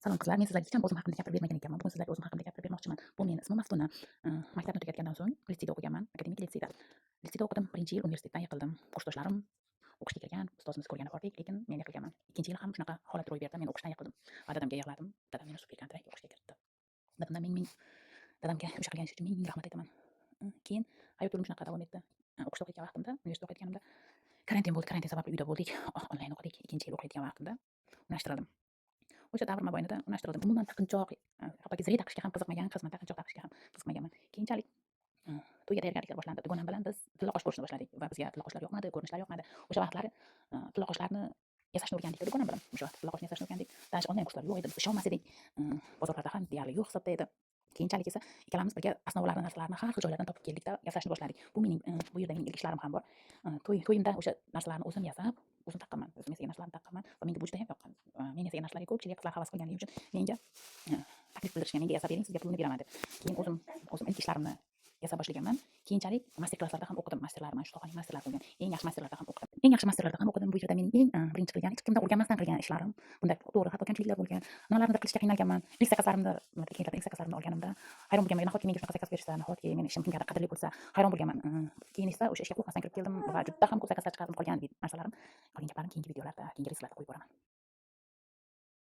Salom qizlar, men sizlarga hech ham o'zim haqimda gapirib bermagan ekanman. Bugun sizlarga o'zim haqimda gapirib bermoqchiman. Bu men ismim Maftuna. Maktabni tugatgandan so'ng litseyda o'qiganman, akademik litseyda. Litseyda o'qidim, 1-yil universitetdan yiqildim. Kursdoshlarim o'qishga kelgan, ustozimiz ko'rgani bordik, lekin men yiqilganman. 2-yil ham shunaqa holat ro'y berdi. Men o'qishdan yiqildim va dadamga yig'ladim. Dadam meni super-kontrakt o'qishga kiritdi. Dadamdan dadamga o'sha qilgani uchun ming rahmat aytaman. Keyin hayot yo'lim shunaqa davom etdi. O'qishda o'qiyotgan vaqtimda, universitetda o'qiyotganimda karantin bo'ldi. Karantin sababli uyda bo'ldik. Onlayn o'qidik. 2-yil o'qiyotgan vaqtimda unashtirildim. O'sha davr mobaynida unashtirildim. Umuman taqinchoq, hattoki zire taqishga ham qiziqmagan qizman, taqinchoq taqishga ham qiziqmaganman. Keyinchalik to'yga tayyorgarliklar boshlandi. Dugonam bilan biz tilla qosh ko'rishni boshladik va bizga tilla qoshlar yoqmadi, ko'rinishlar yoqmadi. O'sha vaqtlari tilla qoshlarni yasashni o'rgandik dugonam bilan. O'sha vaqt tilla qoshni yasashni o'rgandik. Tanish onlayn kurslar yo'q edi, biz ishonmas edik. Bozorlarda ham deyarli yo'q hisobda edi. Keyinchalik esa ikkalamiz birga osnovlarni, narsalarni har xil joylardan topib keldikda yasashni boshladik. Bu mening bu yerda mening ilk ishlarim ham bor. To'yimda o'sha narsalarni o'zim yasab, o'zim taqqanman. O'zim yasagan narsalarni taqqanman va menga bu juda ham yoqqan. Men yasagan narsalarga ko'pchilik qizlar havas qilganligi uchun menga taklif bildirishgan, menga yasab bering, sizga pulini beraman deb. Keyin o'zim ilk ishlarimni yasa boshlaganman. Keyinchalik master klasslarda ham o'qidim. Masterlar, mana shu sohaning masterlari bo'lgan. Eng yaxshi masterlarda ham o'qidim. Eng yaxshi masterlarda ham o'qidim. Bu yerda mening eng birinchi qilgan, hech kimdan o'rganmasdan qilgan ishlarim. Bunda to'g'ri xato kamchiliklar bo'lgan. Nimalarnidir qilishga qiynalganman. Ilk zakazlarimni, ilk zakazlarimni olganimda hayron bo'lganman. Nahotki menga shunaqa zakaz berishsa, nahotki meni ishim kimgadir qadrli bo'lsa, hayron bo'lganman. Keyin esa o'sha ishga qo'rqmasdan kirib keldim va juda ham ko'p zakazlar chiqardim. Qolgan narsalarim, qolgan gaplarim keyingi videolarda, keyingi reelslarda qo'yib boraman.